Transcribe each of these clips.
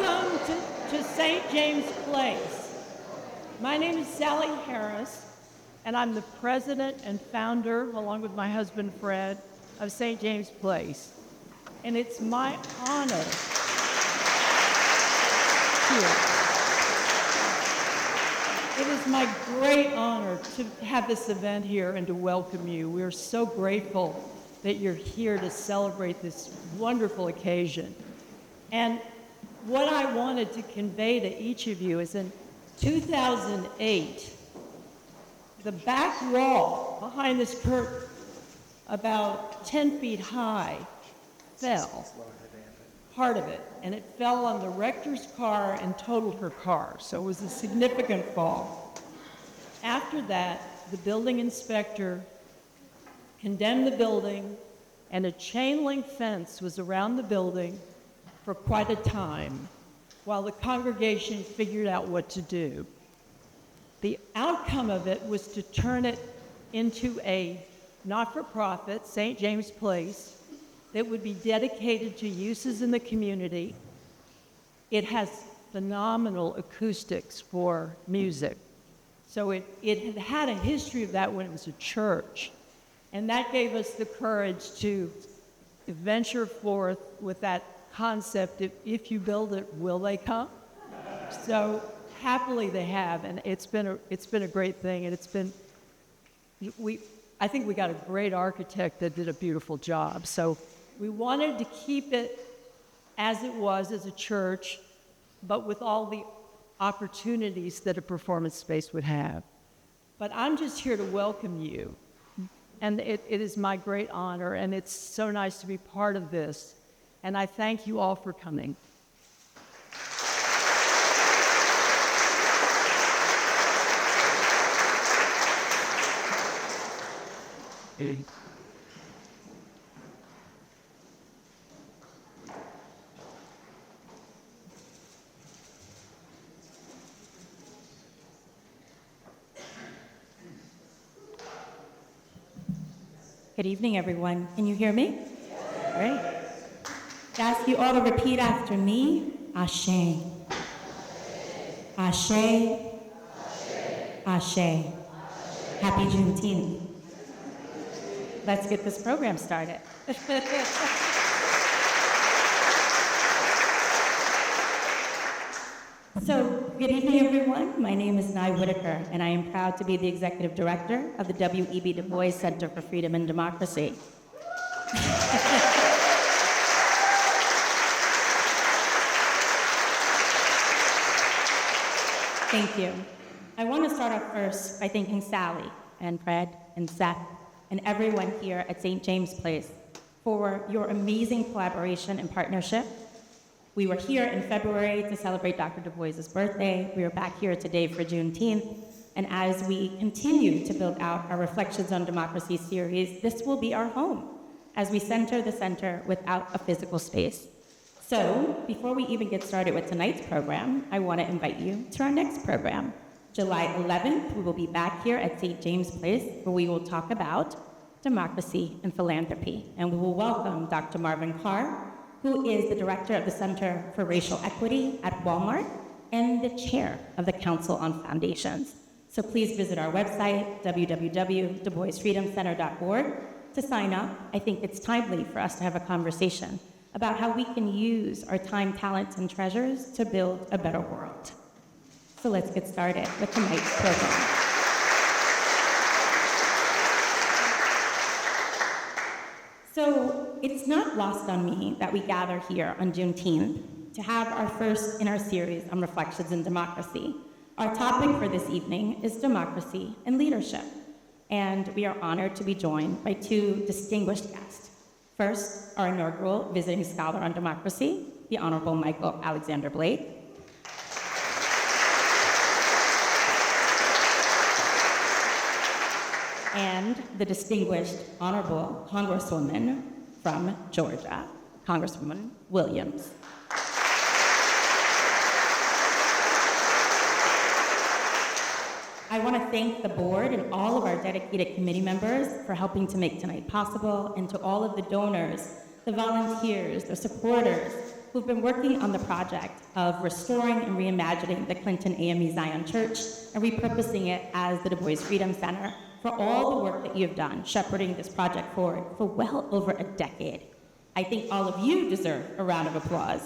Welcome to St. James Place. My name is Sally Harris, and I'm the president and founder, along with my husband Fred, of St. James Place. And it's my honor It is my great honor to have this event here and to welcome you. We are so grateful that you're here to celebrate this wonderful occasion. And what I wanted to convey to each of you is in 2008, the back wall behind this curtain, about 10 feet high, fell, part of it, and it fell on the rector's car and totaled her car, so it was a significant fall. After that, the building inspector condemned the building, and a chain link fence was around the building for quite a time while the congregation figured out what to do. The outcome of it was to turn it into a not-for-profit, St. James Place, that would be dedicated to uses in the community. It has phenomenal acoustics for music. So it had a history of that when it was a church. And that gave us the courage to venture forth with that concept, if you build it, will they come? So happily they have, and it's been a great thing, and I think we got a great architect that did a beautiful job. So we wanted to keep it as it was as a church, but with all the opportunities that a performance space would have. But I'm just here to welcome you. And it is my great honor, and it's so nice to be part of this. And I thank you all for coming. Good evening, everyone. Can you hear me? Great. I ask you all to repeat after me. Ashe. Ashe. Ashe. Happy Juneteenth. Let's get this program started. So, good evening, everyone. My name is Nye Whitaker, and I am proud to be the Executive Director of the W.E.B. Du Bois Center for Freedom and Democracy. Thank you. I want to start off first by thanking Sally and Fred and Seth and everyone here at St. James Place for your amazing collaboration and partnership. We were here in February to celebrate Dr. Du Bois's birthday. We are back here today for Juneteenth. And as we continue to build out our Reflections on Democracy series, this will be our home as we center the center without a physical space. So before we even get started with tonight's program, I want to invite you to our next program. July 11th, we will be back here at St. James Place, where we will talk about democracy and philanthropy. And we will welcome Dr. Marvin Carr, who is the director of the Center for Racial Equity at Walmart and the chair of the Council on Foundations. So please visit our website, www.duboisfreedomcenter.org, to sign up. I think it's timely for us to have a conversation about how we can use our time, talents, and treasures to build a better world. So let's get started with tonight's program. So it's not lost on me that we gather here on Juneteenth to have our first in our series on Reflections in Democracy. Our topic for this evening is democracy and leadership. And we are honored to be joined by two distinguished guests. First, our inaugural visiting scholar on democracy, the Honorable Michael Alexander Blake. And the distinguished Honorable Congresswoman from Georgia, Congresswoman Williams. I want to thank the board and all of our dedicated committee members for helping to make tonight possible, and to all of the donors, the volunteers, the supporters who've been working on the project of restoring and reimagining the Clinton AME Zion Church and repurposing it as the Du Bois Freedom Center, for all the work that you've done shepherding this project forward for well over a decade. I think all of you deserve a round of applause.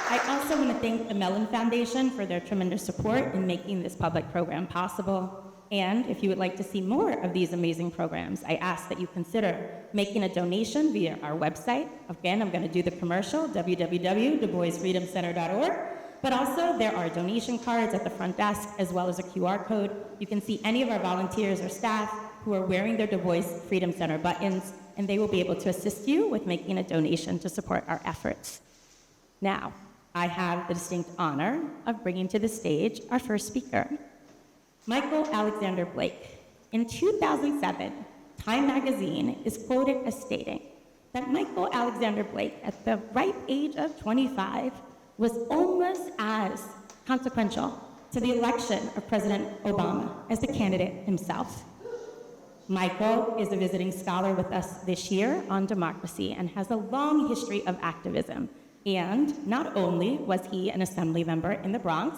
I also want to thank the Mellon Foundation for their tremendous support in making this public program possible. And if you would like to see more of these amazing programs, I ask that you consider making a donation via our website. Again, I'm going to do the commercial, www.duboisfreedomcenter.org. But also, there are donation cards at the front desk, as well as a QR code. You can see any of our volunteers or staff who are wearing their Du Bois Freedom Center buttons, and they will be able to assist you with making a donation to support our efforts. Now, I have the distinct honor of bringing to the stage our first speaker, Michael Alexander Blake. In 2007, Time magazine is quoted as stating that Michael Alexander Blake, at the ripe age of 25, was almost as consequential to the election of President Obama as the candidate himself. Michael is a visiting scholar with us this year on democracy and has a long history of activism. And not only was he an assembly member in the Bronx,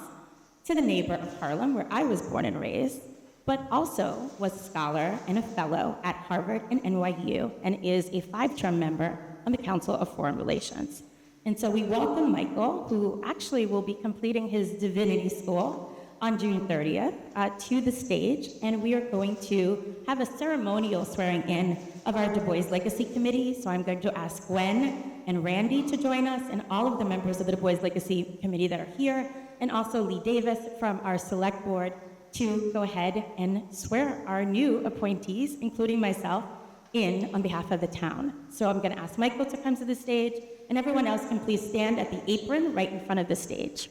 to the neighbor of Harlem, where I was born and raised, but also was a scholar and a fellow at Harvard and NYU, and is a 5-term member on the Council of Foreign Relations. And so we welcome Michael, who actually will be completing his divinity school on June 30th, to the stage, and we are going to have a ceremonial swearing in of our Du Bois Legacy Committee. So I'm going to ask Gwen and Randy to join us, and all of the members of the Du Bois Legacy Committee that are here, and also Lee Davis from our select board, to go ahead and swear our new appointees, including myself, in on behalf of the town. So I'm going to ask Michael to come to the stage, and everyone else can please stand at the apron right in front of the stage.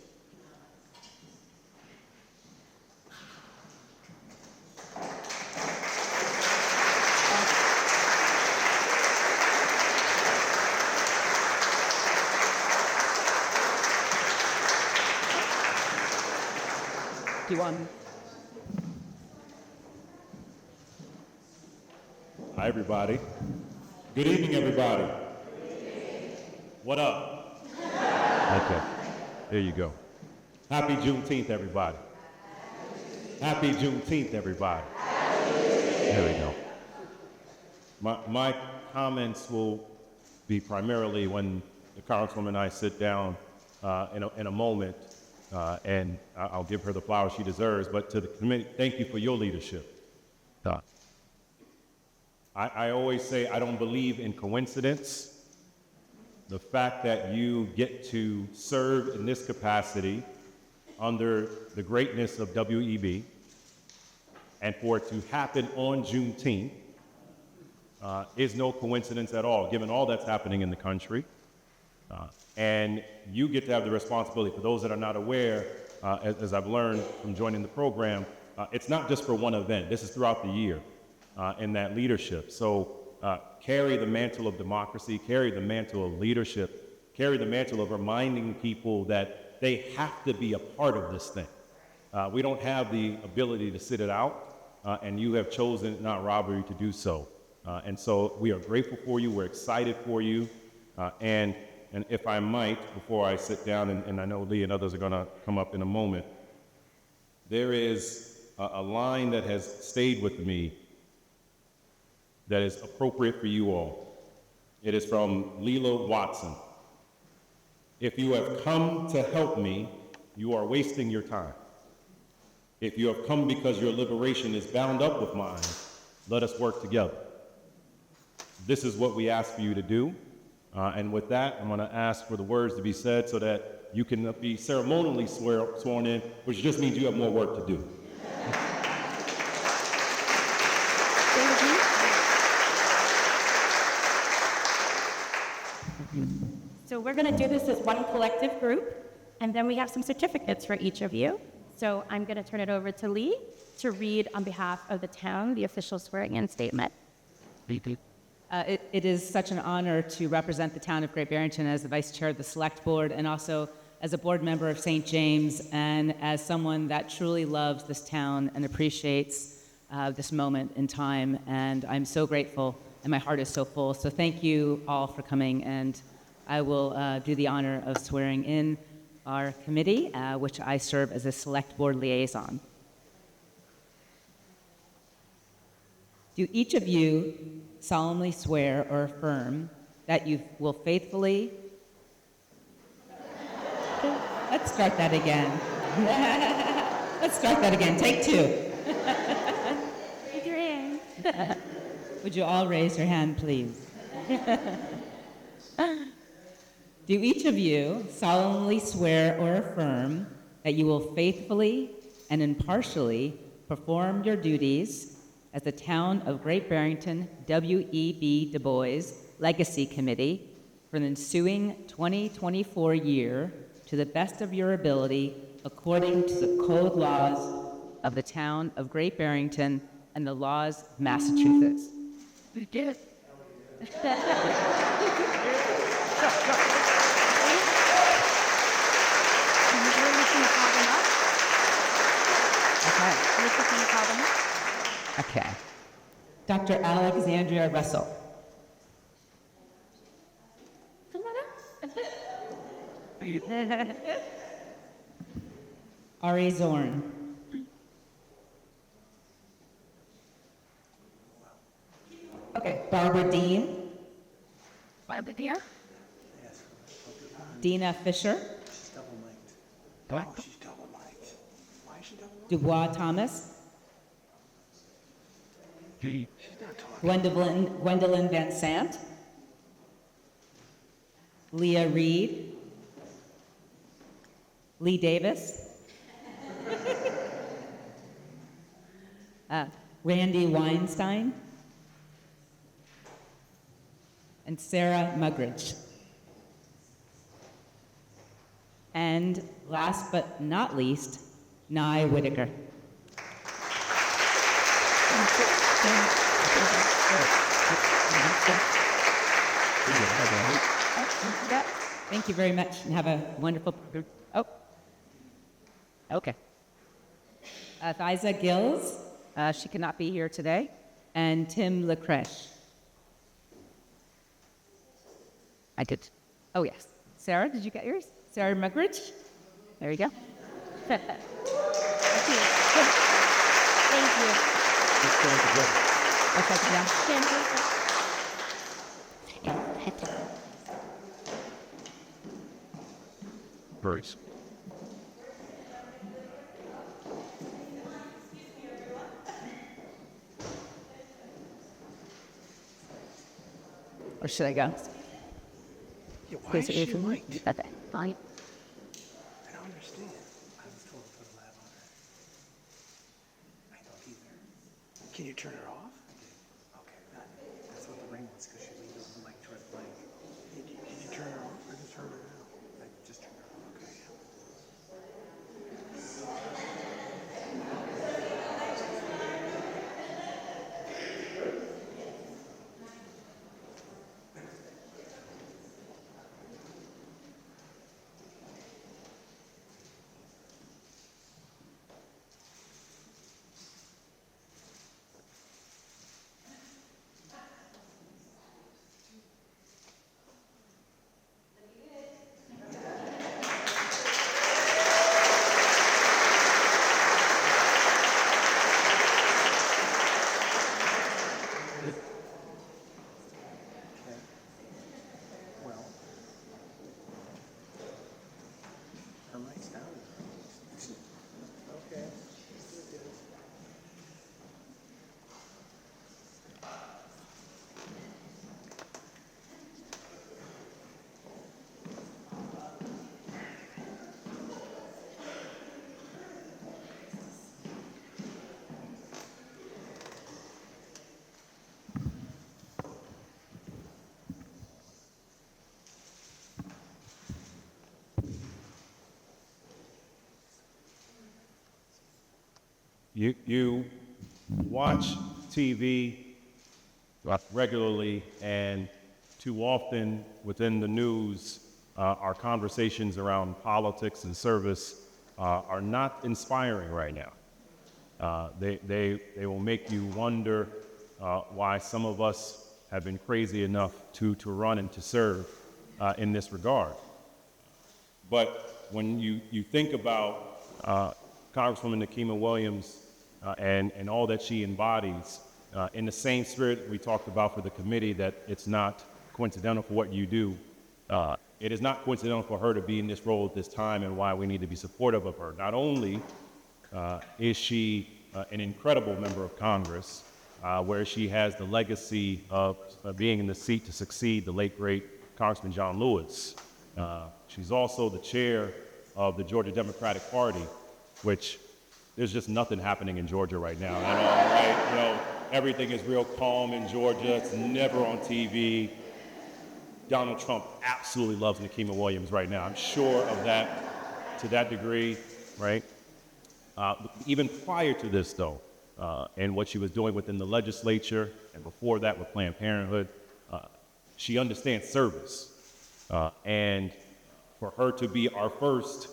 Do you want? Hi, everybody. Good evening, everybody. What up? Okay, there you go. Happy Juneteenth, everybody. Happy Juneteenth, everybody. There we go. My comments will be primarily when the Congresswoman and I sit down in a moment, and I'll give her the flowers she deserves. But to the committee, thank you for your leadership. I always say I don't believe in coincidence. The fact that you get to serve in this capacity under the greatness of WEB, and for it to happen on Juneteenth is no coincidence at all, given all that's happening in the country. And you get to have the responsibility. For those that are not aware, as I've learned from joining the program, it's not just for one event. This is throughout the year in that leadership. So carry the mantle of democracy, carry the mantle of leadership, carry the mantle of reminding people that they have to be a part of this thing. We don't have the ability to sit it out, and you have chosen, not robbery, to do so. And so we are grateful for you. We're excited for you. And if I might, before I sit down, and I know Lee and others are going to come up in a moment, there is a line that has stayed with me that is appropriate for you all. It is from Lila Watson. If you have come to help me, you are wasting your time. If you have come because your liberation is bound up with mine, let us work together. This is what we ask for you to do. And with that, I'm going to ask for the words to be said so that you can be ceremonially sworn in, which just means you have more work to do. So we're going to do this as one collective group, and then we have some certificates for each of you. So I'm going to turn it over to Lee to read on behalf of the town the official swearing-in statement. It is such an honor to represent the town of Great Barrington as the vice chair of the select board, and also as a board member of St. James, and as someone that truly loves this town and appreciates this moment in time. And I'm so grateful and my heart is so full. So thank you all for coming, and I will do the honor of swearing in our committee, which I serve as a select board liaison. Do each of you solemnly swear or affirm that you will faithfully... Let's start that again. Let's start that again. Take two. Raise your hand. Would you all raise your hand, please? Do each of you solemnly swear or affirm that you will faithfully and impartially perform your duties as the Town of Great Barrington W.E.B. Du Bois Legacy Committee for the ensuing 2024 year to the best of your ability according to the code laws of the Town of Great Barrington and the laws of Massachusetts? We did. Okay. Dr. Alexandria Russell. Ari Zorn. Okay. Barbara Dean. Barbara here? Dina Fisher. She's double mic'd. Oh, she's double mic'd. Why is she double mic'd? Dubois Thomas. She's not talking. Gwendolyn Van Sant. Leah Reed. Lee Davis. Randy Weinstein. And Sarah Mugridge. And last but not least, Nye Whitaker. Thank you very much, and have a wonderful... Oh. Okay. Thyza Gills, she cannot be here today, and Tim Lecreche. I did. Oh, yes. Sarah, did you get yours? Sarah Mugridge? There you go. Thank you. What's that down? Bruce. Or should I go? Yeah, why is she mic'd? Okay, fine. I don't understand. I was told to put a lab on her. I don't either. Can you turn it off? Okay, that's what the ring was, because she leaned over the mic towards the mic. Did you turn it off, or just turn it out? I just turned it off, okay. Well, her mic's down. Okay. You watch TV regularly, and too often within the news, our conversations around politics and service are not inspiring right now. They will make you wonder why some of us have been crazy enough to run and to serve in this regard. But when you think about Congresswoman Nikema Williams and all that she embodies, in the same spirit we talked about for the committee, that it's not coincidental for what you do, it is not coincidental for her to be in this role at this time, and why we need to be supportive of her. Not only is she an incredible member of Congress, where she has the legacy of being in the seat to succeed the late, great Congressman John Lewis. She's also the chair of the Georgia Democratic Party, which there's just nothing happening in Georgia right now at all, right? You know, everything is real calm in Georgia. It's never on TV. Donald Trump absolutely loves Nikema Williams right now. I'm sure of that to that degree, right? Even prior to this, though, and what she was doing within the legislature, and before that with Planned Parenthood, she understands service. And for her to be our first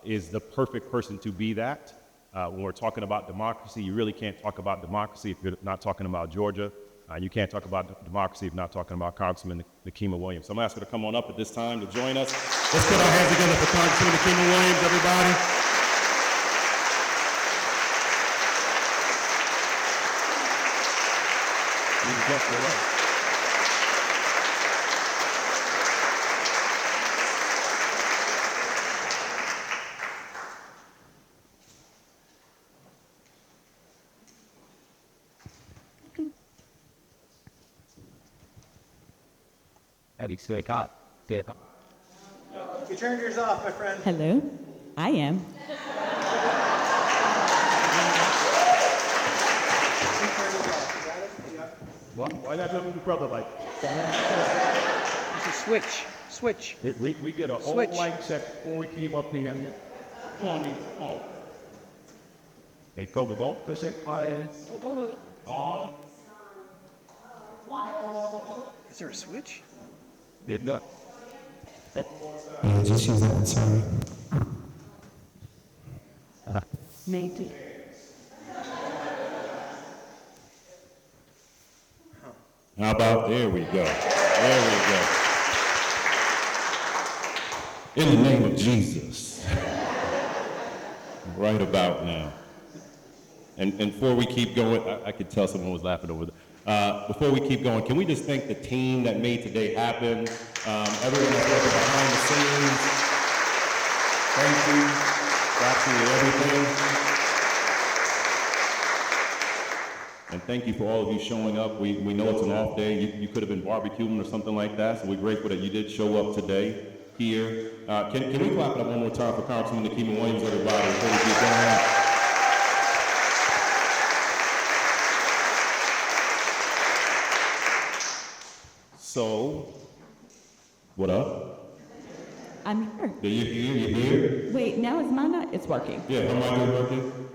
is the perfect person to be that. When we're talking about democracy, you really can't talk about democracy if you're not talking about Georgia. You can't talk about democracy if you're not talking about Congresswoman Nikema Williams. So I'm going to ask her to come on up at this time to join us. Let's put our hands together for Congresswoman Nikema Williams, everybody. You turned yours off, my friend. Hello, I am. Why not tell me the brother like It's a switch. Switch. we get a whole Switch. mic check before we came up here. They told me both to say Is there a switch? did not. Yeah, just use that one, sorry. Nate. How about, there we go. There we go. In the name of Jesus. Right about now. And before we keep going, I could tell someone was laughing over there. Before we keep going, can we just thank the team that made today happen? Everyone that's working behind the scenes. Thank you for absolutely everything. And thank you for all of you showing up. We know it's an off day. You could have been barbecuing or something like that, so we're grateful that you did show up today here. Can we clap it up one more time for Congresswoman Nikema Williams, everybody, before we keep going? So, what up? I'm here. Do you hear? You hear? Wait, now is mine not? It's working. Yeah, am I good working?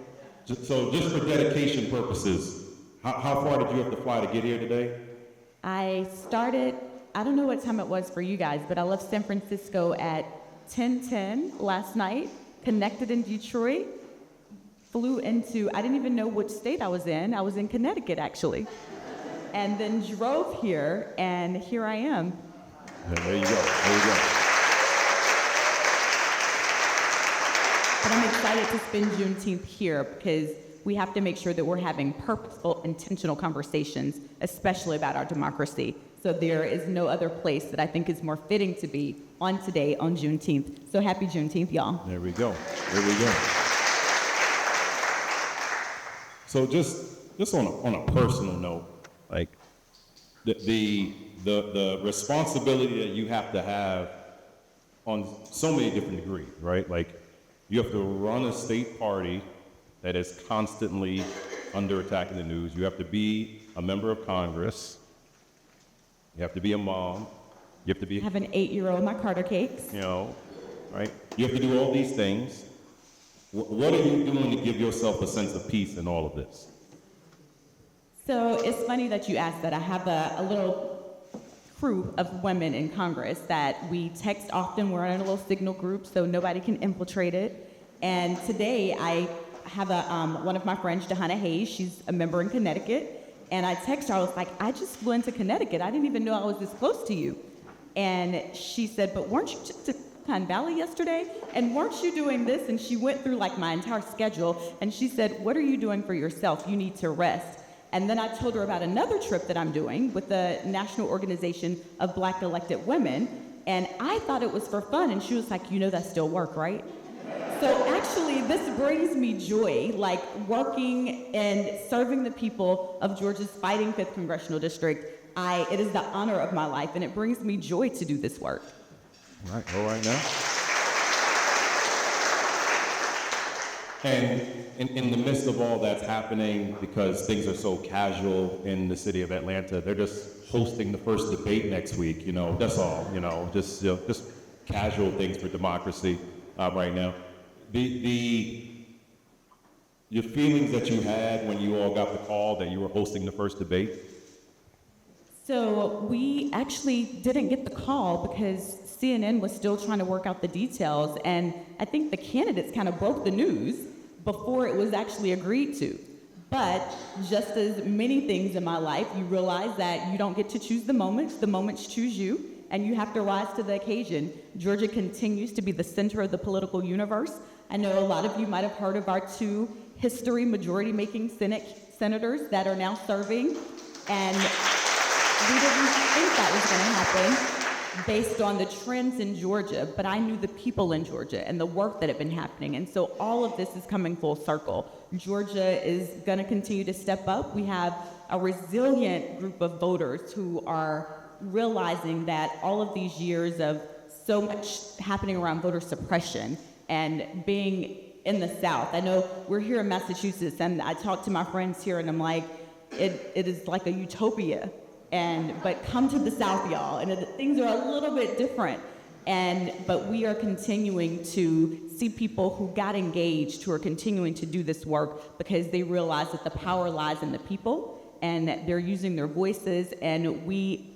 So just for dedication purposes, how far did you have to fly to get here today? I started, I don't know what time it was for you guys, but I left San Francisco at 10:10 last night, connected in Detroit, flew into, I didn't even know which state I was in. I was in Connecticut, actually. And then drove here, and here I am. There you go. There you go. But I'm excited to spend Juneteenth here because we have to make sure that we're having purposeful, intentional conversations, especially about our democracy. So there is no other place that I think is more fitting to be on today, on Juneteenth. So happy Juneteenth, y'all. There we go. There we go. So just on a personal note, like the responsibility that you have to have on so many different degrees, right? Like you have to run a state party that is constantly under attack in the news. You have to be a member of Congress. You have to be a mom. You have to be, I have an 8-year-old, my Carter cakes. you know, right? You have to do all these things. What are you doing to give yourself a sense of peace in all of this? So it's funny that you asked that. I have a little crew of women in Congress that we text often. We're in a little signal group so nobody can infiltrate it. And today I have one of my friends, Johanna Hayes. She's a member in Connecticut. And I texted her, I was like, I just flew into Connecticut. I didn't even know I was this close to you. And she said, but weren't you just at Silicon Valley yesterday? And weren't you doing this? And she went through like my entire schedule. And she said, what are you doing for yourself? You need to rest. And then I told her about another trip that I'm doing with the National Organization of Black Elected Women. And I thought it was for fun. And she was like, you know that's still work, right? So actually, this brings me joy, like working and serving the people of Georgia's fighting 5th Congressional District. It is the honor of my life, and it brings me joy to do this work. All right now. And in the midst of all that's happening, because things are so casual in the city of Atlanta, they're just hosting the first debate next week, that's all, just casual things for democracy right now. Your feelings that you had when you all got the call that you were hosting the first debate? So we actually didn't get the call because CNN was still trying to work out the details, and I think the candidates kind of broke the news before it was actually agreed to. But just as many things in my life, you realize that you don't get to choose the moments choose you, and you have to rise to the occasion. Georgia continues to be the center of the political universe. I know a lot of you might have heard of our 2 history majority-making senators that are now serving, and we didn't think that was going to happen based on the trends in Georgia, but I knew the people in Georgia and the work that had been happening, and so all of this is coming full circle. Georgia is going to continue to step up. We have a resilient group of voters who are realizing that all of these years of so much happening around voter suppression and being in the South. I know we're here in Massachusetts, and I talk to my friends here, and I'm like, it is like a utopia. But come to the South, y'all, and things are a little bit different. But we are continuing to see people who got engaged, who are continuing to do this work because they realize that the power lies in the people, and they're using their voices, and we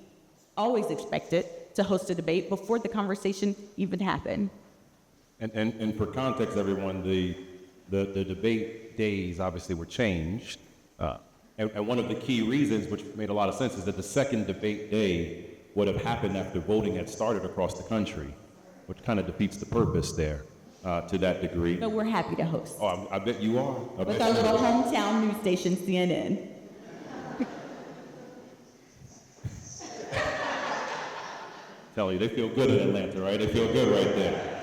always expected to host a debate before the conversation even happened. And for context, everyone, the debate days obviously were changed. And one of the key reasons, which made a lot of sense, is that the second debate day would have happened after voting had started across the country, which kind of defeats the purpose there to that degree. But we're happy to host. Oh, I bet you are. With our little hometown news station, CNN. Tell you, they feel good in Atlanta, right? They feel good right there.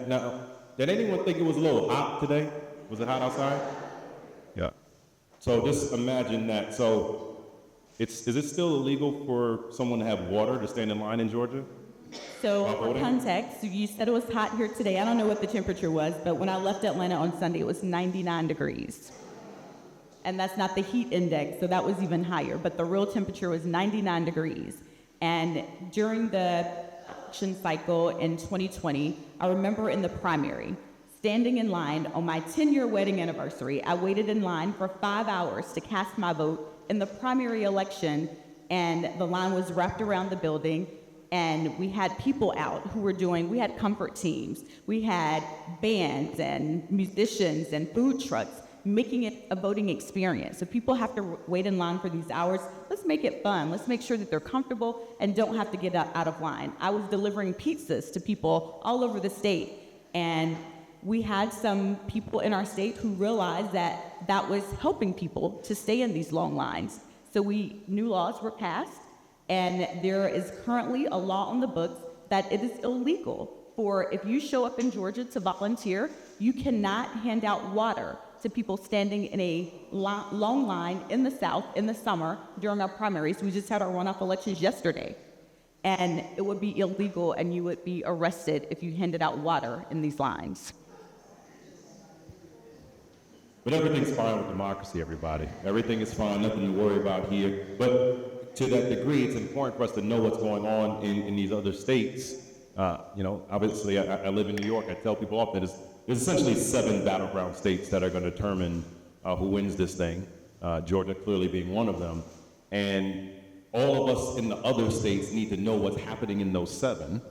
Now, did anyone think it was a little hot today? Was it hot outside? Yeah. So just imagine that. So is it still illegal for someone to have water to stand in line in Georgia? So for context, you said it was hot here today. I don't know what the temperature was, but when I left Atlanta on Sunday, it was 99 degrees. And that's not the heat index, so that was even higher. But the real temperature was 99 degrees. And during the election cycle in 2020, I remember in the primary, standing in line on my 10-year wedding anniversary. I waited in line for 5 hours to cast my vote in the primary election, and the line was wrapped around the building, and we had people out who were we had comfort teams, we had bands and musicians and food trucks, making it a voting experience. If people have to wait in line for these hours, let's make it fun. Let's make sure that they're comfortable and don't have to get out of line. I was delivering pizzas to people all over the state, and we had some people in our state who realized that that was helping people to stay in these long lines. So new laws were passed, and there is currently a law on the books that it is illegal for, if you show up in Georgia to volunteer, you cannot hand out water to people standing in a long line in the South in the summer during our primaries. We just had our runoff elections yesterday. And it would be illegal, and you would be arrested if you handed out water in these lines. But everything's fine with democracy, everybody. Everything is fine, nothing to worry about here. But to that degree, it's important for us to know what's going on in these other states. Obviously, I live in New York. I tell people often there's essentially 7 battleground states that are going to determine who wins this thing, Georgia clearly being one of them. And all of us in the other states need to know what's happening in those 7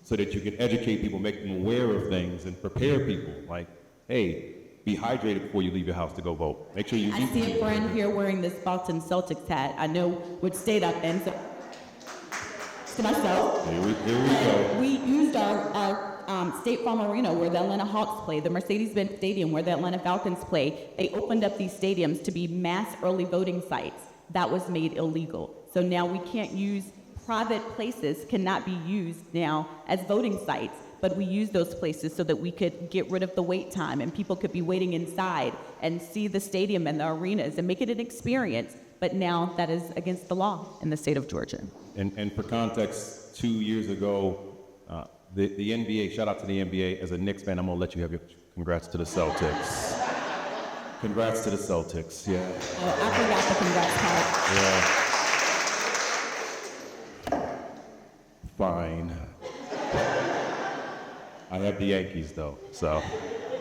so that you can educate people, make them aware of things, and prepare people. Like, hey, be hydrated before you leave your house to go vote. Make sure you I see a friend here wearing this Boston Celtics hat. I know which state I'm in, so to myself. Here we go. We used our State Farm Arena where the Atlanta Hawks play, the Mercedes-Benz Stadium where the Atlanta Falcons play. They opened up these stadiums to be mass early voting sites. That was made illegal. So now we can't use, private places cannot be used now as voting sites, but we use those places so that we could get rid of the wait time and people could be waiting inside and see the stadium and the arenas and make it an experience. But now that is against the law in the state of Georgia. And for context, 2 years ago, the NBA, shout out to the NBA. As a Knicks fan, I'm gonna let you have your congrats to the Celtics. Congrats to the Celtics, yeah. Oh, I forgot the congrats part. Yeah. Fine. I have the Yankees though, so,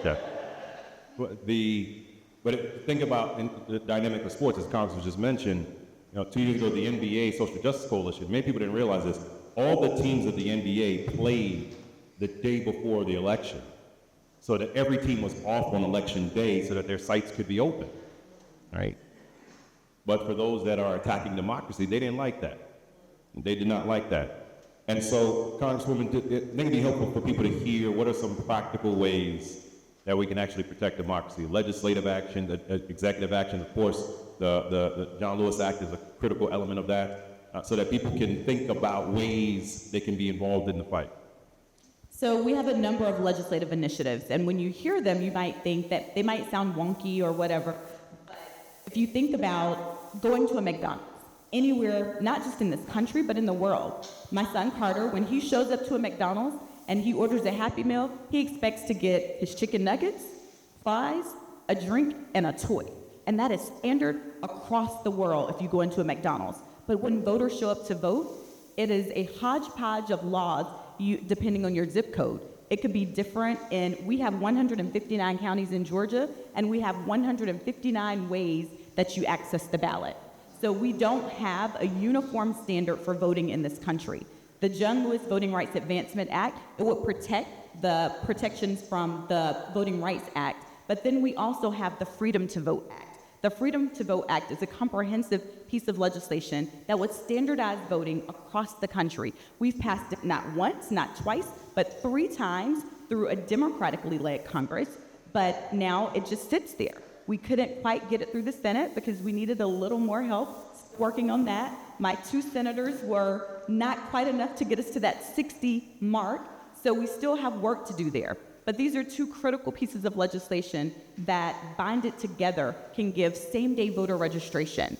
yeah. Think about the dynamic of sports, as Congressman just mentioned. 2 years ago, the NBA Social Justice Coalition, many people didn't realize this, all the teams of the NBA played the day before the election, so that every team was off on election day so that their sites could be open, right? But for those that are attacking democracy, they didn't like that. They did not like that. And so, Congresswoman, I think it'd be helpful for people to hear what are some practical ways that we can actually protect democracy. Legislative action, executive action, of course, the John Lewis Act is a critical element of that, so that people can think about ways they can be involved in the fight. So we have a number of legislative initiatives, and when you hear them, you might think that they might sound wonky or whatever. But if you think about going to a McDonald's, anywhere, not just in this country, but in the world. My son Carter, when he shows up to a McDonald's and he orders a Happy Meal, he expects to get his chicken nuggets, fries, a drink, and a toy. And that is standard across the world if you go into a McDonald's. But when voters show up to vote, it is a hodgepodge of laws depending on your zip code. It could be different, and we have 159 counties in Georgia, and we have 159 ways that you access the ballot. So we don't have a uniform standard for voting in this country. The John Lewis Voting Rights Advancement Act, it would protect the protections from the Voting Rights Act, but then we also have the Freedom to Vote Act. The Freedom to Vote Act is a comprehensive piece of legislation that would standardize voting across the country. We've passed it not once, not twice, but 3 times through a democratically led Congress, but now it just sits there. We couldn't quite get it through the Senate because we needed a little more help working on that. My 2 senators were not quite enough to get us to that 60 mark, so we still have work to do there. But these are 2 critical pieces of legislation that bind it together, can give same-day voter registration,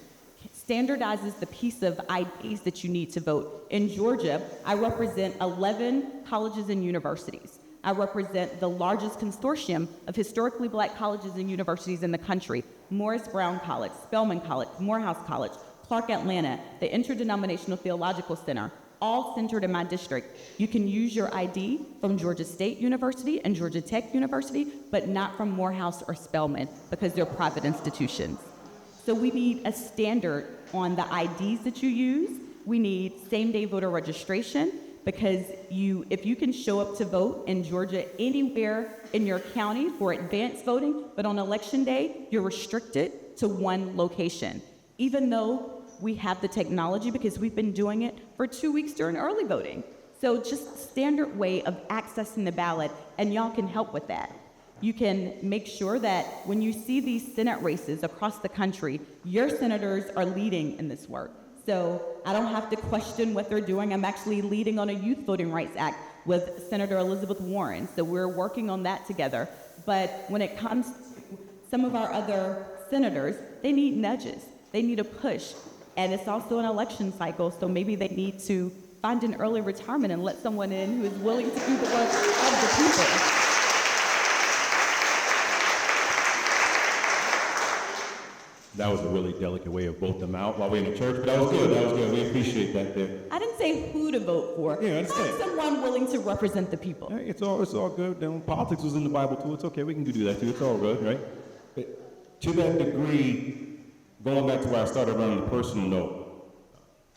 standardizes the piece of IDs that you need to vote. In Georgia, I represent 11 colleges and universities. I represent the largest consortium of historically black colleges and universities in the country: Morris Brown College, Spelman College, Morehouse College, Clark Atlanta, the Interdenominational Theological Center, all centered in my district. You can use your ID from Georgia State University and Georgia Tech University, but not from Morehouse or Spelman because they're private institutions. So we need a standard on the IDs that you use. We need same-day voter registration because if you can show up to vote in Georgia anywhere in your county for advanced voting, but on election day, you're restricted to one location, even though we have the technology because we've been doing it for 2 weeks during early voting. So just standard way of accessing the ballot, and y'all can help with that. You can make sure that when you see these Senate races across the country, your senators are leading in this work. So I don't have to question what they're doing. I'm actually leading on a Youth Voting Rights Act with Senator Elizabeth Warren. So we're working on that together. But when it comes to some of our other senators, they need nudges. They need a push. And it's also an election cycle, so maybe they need to find an early retirement and let someone in who is willing to do the work of the people. That was a really delicate way of voting them out while we're in the church, but that was good. That was good. We appreciate that there. I didn't say who to vote for. Yeah, I understand. Find someone willing to represent the people. Hey, it's all good. Politics was in the Bible too. It's okay. We can do that too. It's all good, right? But to that degree, going back to where I started on a personal note,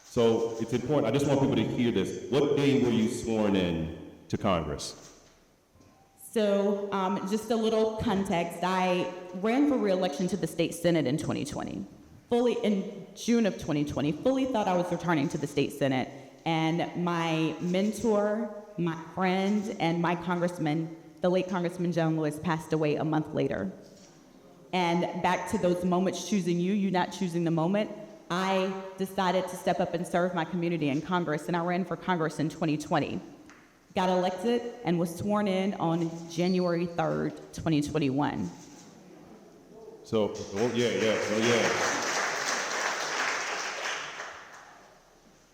so it's important. I just want people to hear this. What day were you sworn in to Congress? So just a little context, I ran for re-election to the state senate in 2020. In June of 2020, fully thought I was returning to the state senate, and my mentor, my friend, and my congressman, the late Congressman John Lewis, passed away a month later. And back to those moments, choosing you not choosing the moment, I decided to step up and serve my community in Congress, and I ran for Congress in 2020. Got elected and was sworn in on January 3rd, 2021.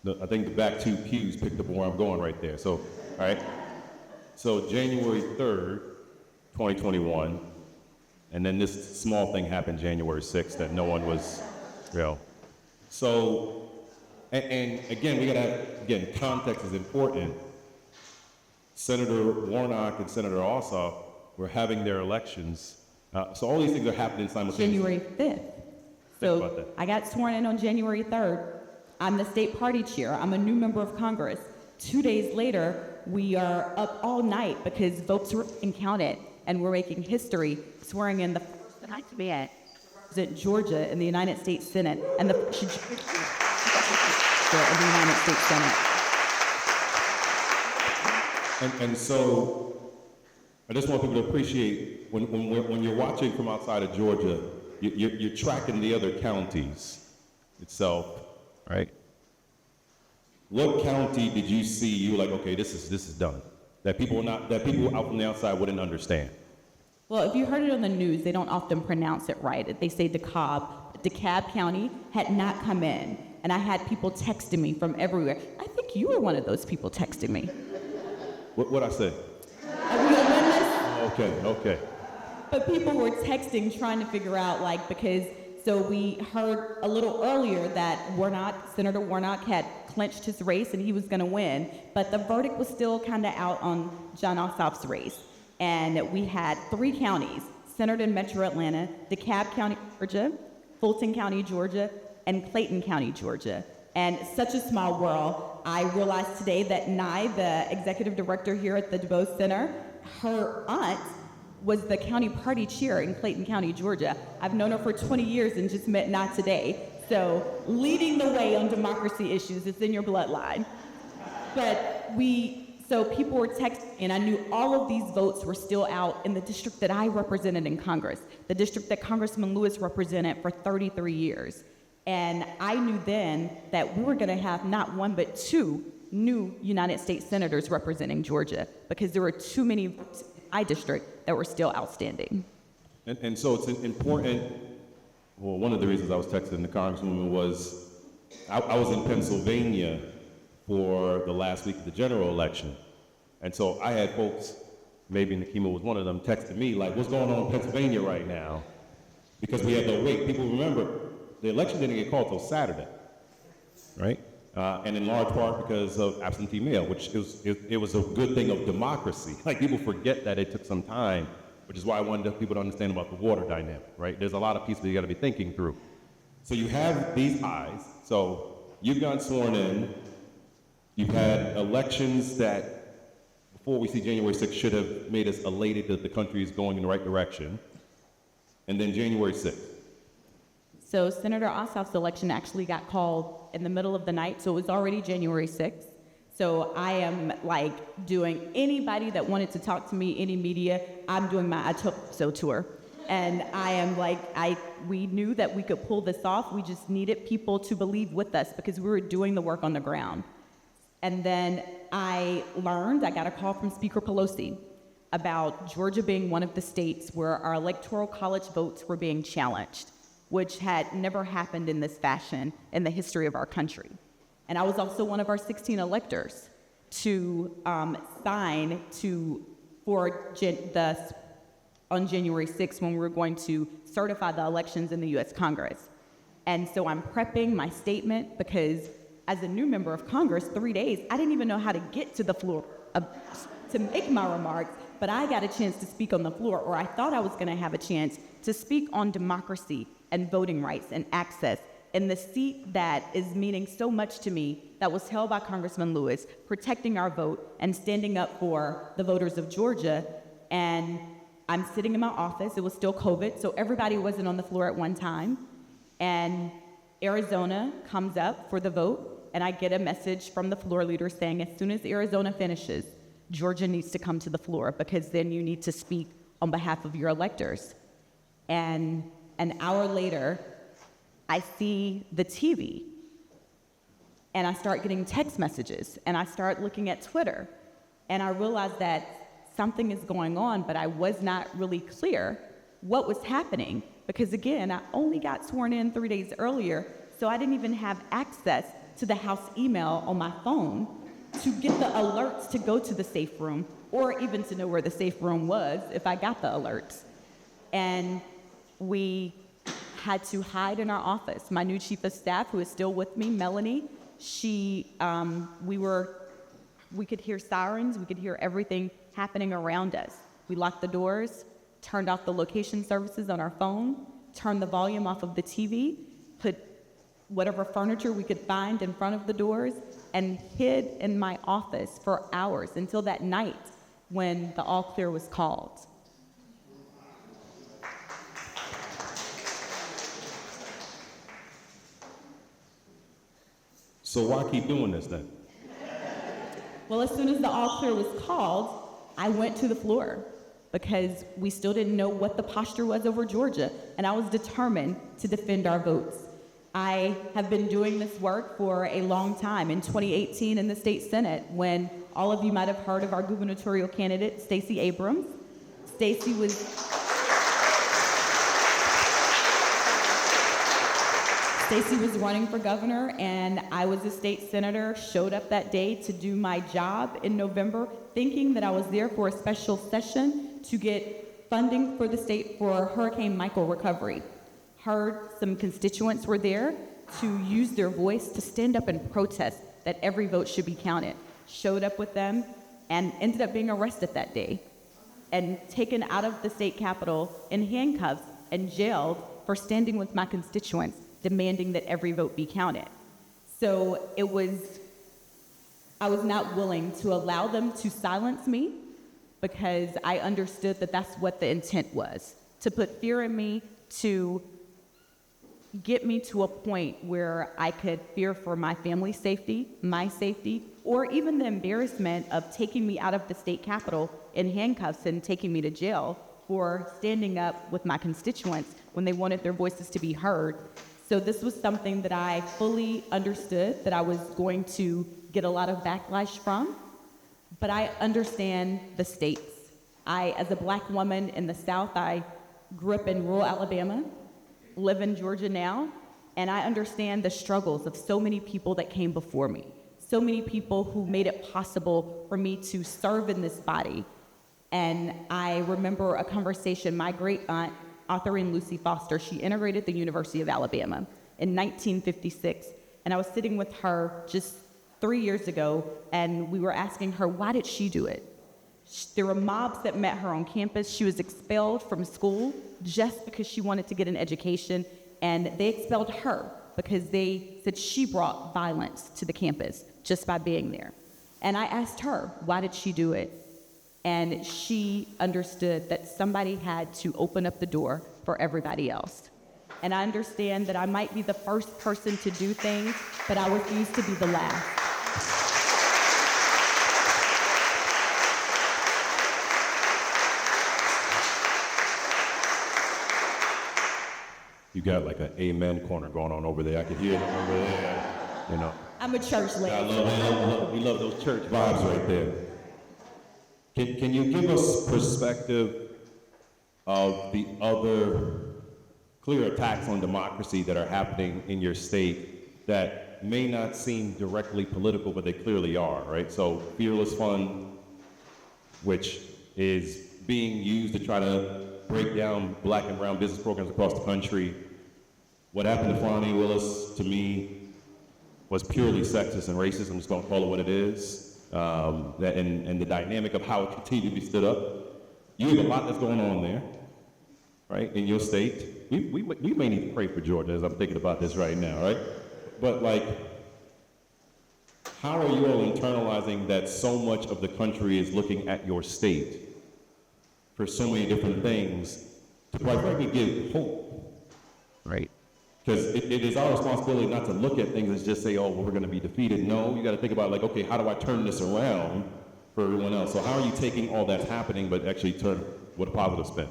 I think the back two pews picked up where I'm going right there. So, all right. So January 3rd, 2021, and then this small thing happened January 6th that no one was, So, and again, we gotta context is important. Senator Warnock and Senator Ossoff were having their elections. So all these things are happening simultaneously. January 5th. So I got sworn in on January 3rd. I'm the state party chair. I'm a new member of Congress. 2 days later, we are up all night because votes were being counted, and we're making history, swearing in the first that I to be at represent Georgia in the United States Senate, and the first in the United States Senate. And so I just want people to appreciate when you're watching from outside of Georgia, you're tracking the other counties itself, right? What county did you see you were like, okay, this is done? That people out from the outside wouldn't understand. Well, if you heard it on the news, they don't often pronounce it right. They say DeKalb. DeKalb County had not come in, and I had people texting me from everywhere. I think you were one of those people texting me. What'd I say? Are we gonna win this? Okay. But people were texting, trying to figure out, because so we heard a little earlier that Senator Warnock had clinched his race and he was going to win, but the verdict was still kind of out on John Ossoff's race. And we had 3 counties centered in Metro Atlanta: DeKalb County, Georgia, Fulton County, Georgia, and Clayton County, Georgia. And such a small world. I realized today that Nye, the executive director here at the Bois Center, her aunt was the county party chair in Clayton County, Georgia. I've known her for 20 years and just met Nye today. So leading the way on democracy issues, it's in your bloodline. So people were texting, and I knew all of these votes were still out in the district that I represented in Congress, the district that Congressman Lewis represented for 33 years. And I knew then that we were gonna have not one, but 2 new United States senators representing Georgia, because there were too many votes in my district that were still outstanding. And so it's important, well, one of the reasons I was texting the Congresswoman was I was in Pennsylvania for the last week of the general election. And so I had folks, maybe Nikema was one of them, texting me like, what's going on in Pennsylvania right now? Because we had to wait. People remember, the election didn't get called till Saturday, right? And in large part because of absentee mail, which it was a good thing of democracy. Like, people forget that it took some time, which is why I wanted people to understand about the water dynamic, right? There's a lot of pieces you gotta be thinking through. So you have these eyes. So you've gotten sworn in. You've had elections that, before we see January 6th, should have made us elated that the country is going in the right direction. And then January 6th. So Senator Ossoff's election actually got called in the middle of the night, so it was already January 6th. So I am doing anybody that wanted to talk to me, any media, I'm doing my I Took So tour. And I am we knew that we could pull this off. We just needed people to believe with us because we were doing the work on the ground. And then I got a call from Speaker Pelosi about Georgia being one of the states where our electoral college votes were being challenged, which had never happened in this fashion in the history of our country. And I was also one of our 16 electors to sign on January 6th when we were going to certify the elections in the U.S. Congress. And so I'm prepping my statement because as a new member of Congress, 3 days, I didn't even know how to get to the floor to make my remarks, but I got a chance to speak on the floor, or I thought I was gonna have a chance to speak on democracy and voting rights and access in the seat that is meaning so much to me, that was held by Congressman Lewis, protecting our vote and standing up for the voters of Georgia. and I'm sitting in my office. It was still COVID, so everybody wasn't on the floor at one time. And Arizona comes up for the vote, and I get a message from the floor leader saying, as soon as Arizona finishes, Georgia needs to come to the floor because then you need to speak on behalf of your electors. And an hour later, I see the TV, and I start getting text messages, and I start looking at Twitter, and I realize that something is going on, but I was not really clear what was happening because, again, I only got sworn in 3 days earlier, so I didn't even have access to the House email on my phone to get the alerts to go to the safe room or even to know where the safe room was if I got the alerts. And we had to hide in our office. My new chief of staff, who is still with me, Melanie, we could hear sirens, we could hear everything happening around us. We locked the doors, turned off the location services on our phone, turned the volume off of the TV, put whatever furniture we could find in front of the doors, and hid in my office for hours until that night when the all clear was called. So why keep doing this then? Well, as soon as the all clear was called, I went to the floor because we still didn't know what the posture was over Georgia, and I was determined to defend our votes. I have been doing this work for a long time. In 2018 in the state Senate, when all of you might have heard of our gubernatorial candidate, Stacey Abrams, Stacey was running for governor, and I was a state senator, showed up that day to do my job in November, thinking that I was there for a special session to get funding for the state for Hurricane Michael recovery. Heard some constituents were there to use their voice to stand up and protest that every vote should be counted. Showed up with them and ended up being arrested that day and taken out of the state capitol in handcuffs and jailed for standing with my constituents, demanding that every vote be counted. So I was not willing to allow them to silence me because I understood that that's what the intent was, to put fear in me, to get me to a point where I could fear for my family's safety, my safety, or even the embarrassment of taking me out of the state capitol in handcuffs and taking me to jail for standing up with my constituents when they wanted their voices to be heard. So this was something that I fully understood that I was going to get a lot of backlash from, but I understand the stakes. As a black woman in the South, I grew up in rural Alabama, live in Georgia now, and I understand the struggles of so many people that came before me, so many people who made it possible for me to serve in this body. And I remember a conversation, my great aunt, Autherine Lucy Foster, she integrated the University of Alabama in 1956, and I was sitting with her just 3 years ago, and we were asking her, why did she do it? There were mobs that met her on campus. She was expelled from school just because she wanted to get an education, and they expelled her because they said she brought violence to the campus just by being there. And I asked her, why did she do it? And she understood that somebody had to open up the door for everybody else. And I understand that I might be the first person to do things, but I refuse to be the last. You got like an amen corner going on over there. I could hear them over there, you know. I'm a church lady. We love those church vibes right there. Can you give us perspective of the other clear attacks on democracy that are happening in your state that may not seem directly political, but they clearly are, right? So Fearless Fund, which is being used to try to break down black and brown business programs across the country. What happened to Fani Willis, to me, was purely sexist and racist. I'm just going to call it what it is. And the dynamic of how it continued to be stood up. You have a lot that's going on there, right, in your state. We may need to pray for Georgia as I'm thinking about this right now, right? But like, how are you all internalizing that so much of the country is looking at your state for so many different things to quite frankly give hope, right? Because it is our responsibility not to look at things and just say, oh, well, we're going to be defeated. No, you got to think about, like, okay, how do I turn this around for everyone else? So how are you taking all that's happening but actually turn with a positive spin?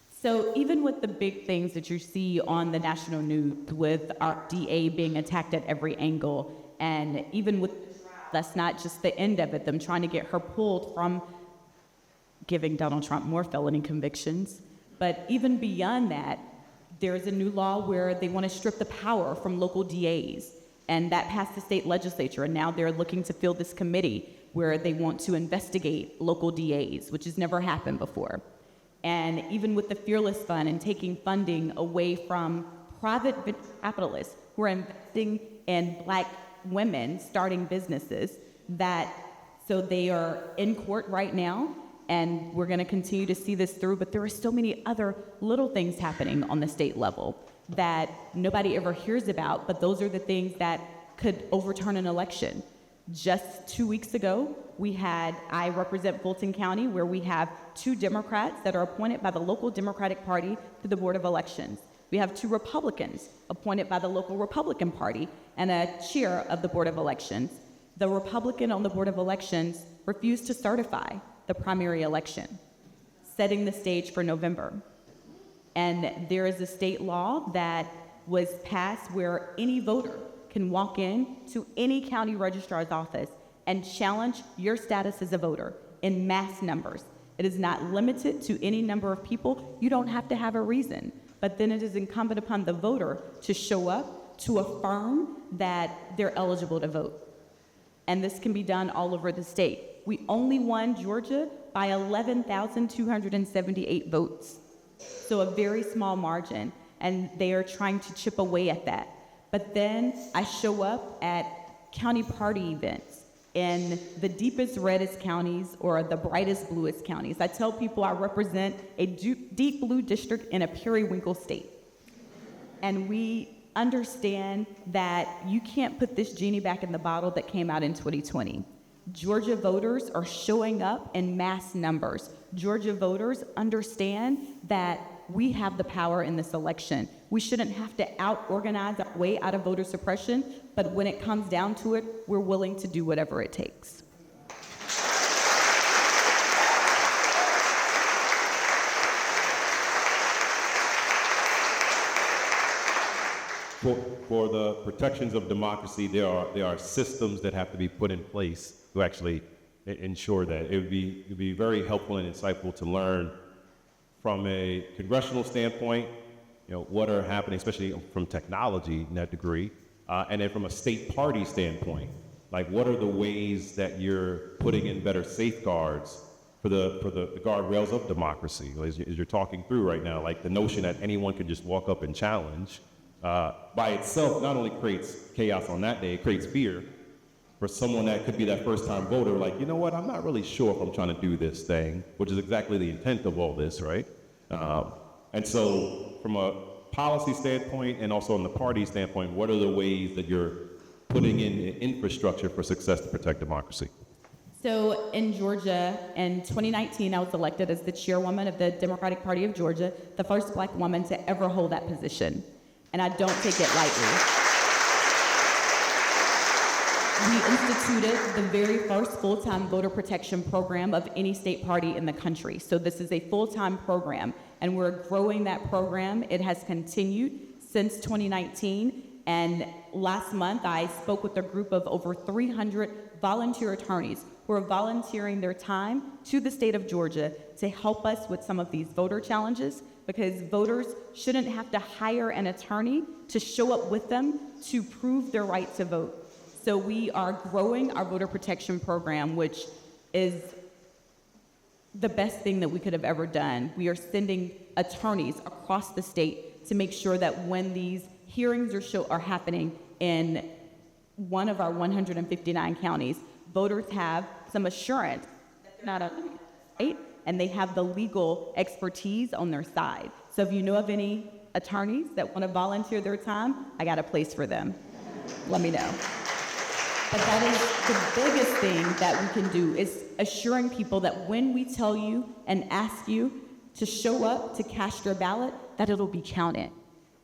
So even with the big things that you see on the national news, with our DA being attacked at every angle, and even with, that's not just the end of it, them trying to get her pulled from giving Donald Trump more felony convictions. But even beyond that, there's a new law where they want to strip the power from local DAs, and that passed the state legislature, and now they're looking to fill this committee where they want to investigate local DAs, which has never happened before. And even with the Fearless Fund and taking funding away from private venture capitalists who are investing in Black women starting businesses, so they are in court right now, and we're going to continue to see this through, but there are so many other little things happening on the state level that nobody ever hears about, but those are the things that could overturn an election. Just 2 weeks ago, I represent Fulton County, where we have 2 Democrats that are appointed by the local Democratic Party to the Board of Elections. We have 2 Republicans appointed by the local Republican Party and a chair of the Board of Elections. The Republican on the Board of Elections refused to certify the primary election, setting the stage for November. And there is a state law that was passed where any voter can walk in to any county registrar's office and challenge your status as a voter in mass numbers. It is not limited to any number of people. You don't have to have a reason, but then it is incumbent upon the voter to show up to affirm that they're eligible to vote. And this can be done all over the state. We only won Georgia by 11,278 votes. So a very small margin, and they are trying to chip away at that. But then I show up at county party events in the deepest, reddest counties or the brightest, bluest counties. I tell people I represent a deep blue district in a periwinkle state. And we understand that you can't put this genie back in the bottle that came out in 2020. Georgia voters are showing up in mass numbers. Georgia voters understand that we have the power in this election. We shouldn't have to out-organize our way out of voter suppression, but when it comes down to it, we're willing to do whatever it takes. For the protections of democracy, there are systems that have to be put in place to actually ensure that. It would be very helpful and insightful to learn from a congressional standpoint, what are happening, especially from technology in that degree, and then from a state party standpoint, like what are the ways that you're putting in better safeguards for the guardrails of democracy, as you're talking through right now, like the notion that anyone can just walk up and challenge, by itself not only creates chaos on that day, it creates fear for someone that could be that first-time voter, like, you know what, I'm not really sure if I'm trying to do this thing, which is exactly the intent of all this, right? And so from a policy standpoint and also on the party standpoint, what are the ways that you're putting in infrastructure for success to protect democracy? So in Georgia, in 2019, I was elected as the chairwoman of the Democratic Party of Georgia, the first Black woman to ever hold that position. And I don't take it lightly. We instituted the very first full-time voter protection program of any state party in the country. So this is a full-time program, and we're growing that program. It has continued since 2019, and last month I spoke with a group of over 300 volunteer attorneys who are volunteering their time to the state of Georgia to help us with some of these voter challenges, because voters shouldn't have to hire an attorney to show up with them to prove their right to vote. So we are growing our voter protection program, which is the best thing that we could have ever done. We are sending attorneys across the state to make sure that when these hearings are happening in one of our 159 counties, voters have some assurance that they're not right, and they have the legal expertise on their side. So if you know of any attorneys that want to volunteer their time, I got a place for them. Let me know. But that is the biggest thing that we can do, is assuring people that when we tell you and ask you to show up to cast your ballot, that it'll be counted.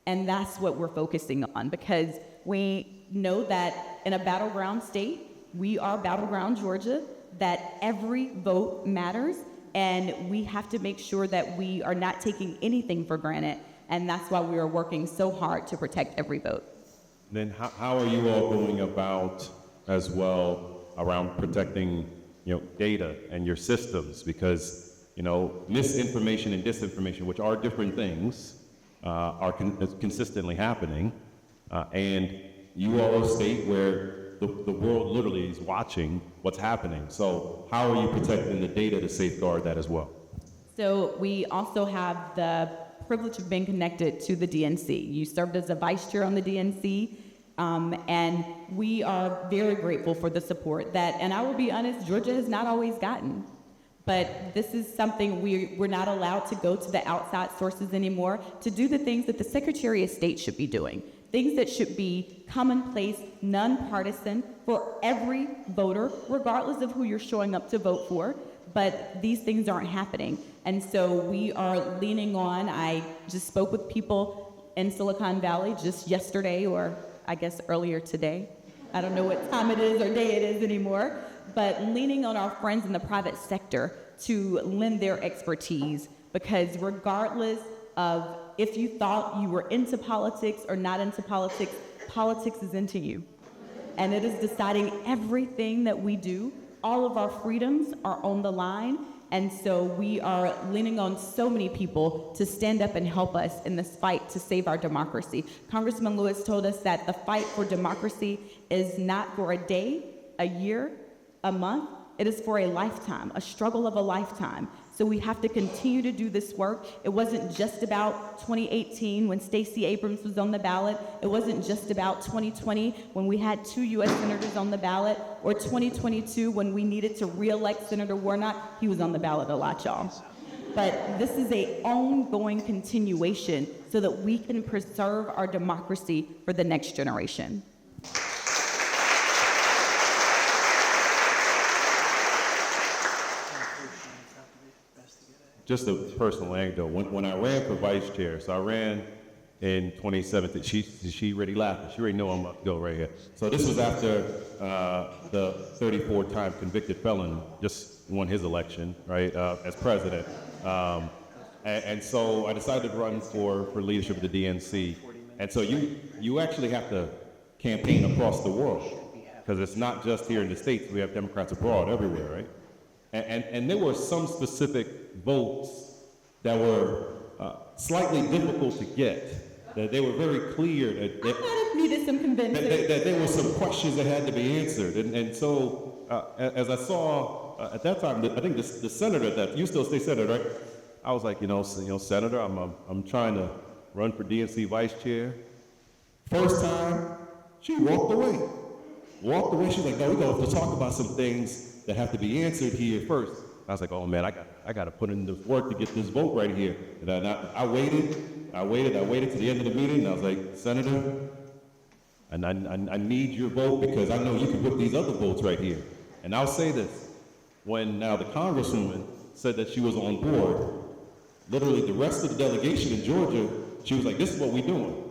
And that's what we're focusing on, because we know that in a battleground state, we are battleground Georgia, that every vote matters, and we have to make sure that we are not taking anything for granted. And that's why we are working so hard to protect every vote. Then how are you all going about as well around protecting, data and your systems? Because, misinformation and disinformation, which are different things, are consistently happening. And you are a state where the world literally is watching what's happening. So how are you protecting the data to safeguard that as well? So we also have the privilege of being connected to the DNC. You served as a vice chair on the DNC, and we are very grateful for the support that, and I will be honest, Georgia has not always gotten. But this is something we're not allowed to go to the outside sources anymore to do the things that the Secretary of State should be doing. Things that should be commonplace, nonpartisan for every voter, regardless of who you're showing up to vote for. But these things aren't happening. And so we are leaning on, I just spoke with people in Silicon Valley just yesterday, or I guess earlier today. I don't know what time it is or day it is anymore, but leaning on our friends in the private sector to lend their expertise, because regardless of if you thought you were into politics or not into politics, politics is into you. And it is deciding everything that we do. All of our freedoms are on the line. And so we are leaning on so many people to stand up and help us in this fight to save our democracy. Congressman Lewis told us that the fight for democracy is not for a day, a year, a month. It is for a lifetime, a struggle of a lifetime. So we have to continue to do this work. It wasn't just about 2018 when Stacey Abrams was on the ballot. It wasn't just about 2020 when we had 2 U.S. senators on the ballot, or 2022 when we needed to re-elect Senator Warnock. He was on the ballot a lot, y'all. But this is an ongoing continuation so that we can preserve our democracy for the next generation. Just a personal anecdote. When I ran for vice chair, so I ran in 2017. She already laughing. She already know I'm about to go right here. So this was after the 34-time convicted felon just won his election, right, as president. And so I decided to run for leadership of the DNC. And so you actually have to campaign across the world, because it's not just here in the States. We have Democrats abroad everywhere, right? And there were some specific votes that were slightly difficult to get. That they were very clear that I might have needed some convincing. that there were some questions that had to be answered. And so as I saw at that time, I think the senator that you still stay senator, right? I was like, Senator, I'm trying to run for DNC vice chair. First time, she walked away. She's like, no, we're going to talk about some things that have to be answered here first. I was like, oh man, I got to put in the work to get this vote right here. And I waited to the end of the meeting, and I was like, Senator, and I need your vote because I know you can put these other votes right here. And I'll say this, when now the Congresswoman said that she was on board, literally the rest of the delegation in Georgia, she was like, this is what we're doing,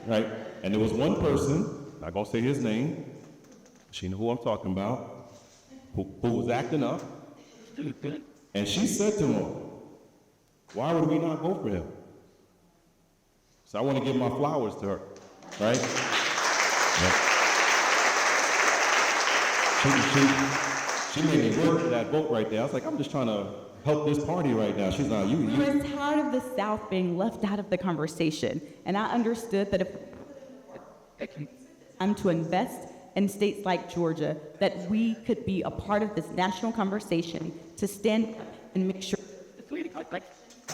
right? And there was one person, not gonna say his name, she knew who I'm talking about, who was acting up, and she said to him, why would we not vote for him? So I want to give my flowers to her, right? Yeah. She made me work for that vote right there. I was like, I'm just trying to help this party right now. She's not, you. I was tired of the South being left out of the conversation, and I understood that if I'm to invest in states like Georgia, that we could be a part of this national conversation to stand up and make sure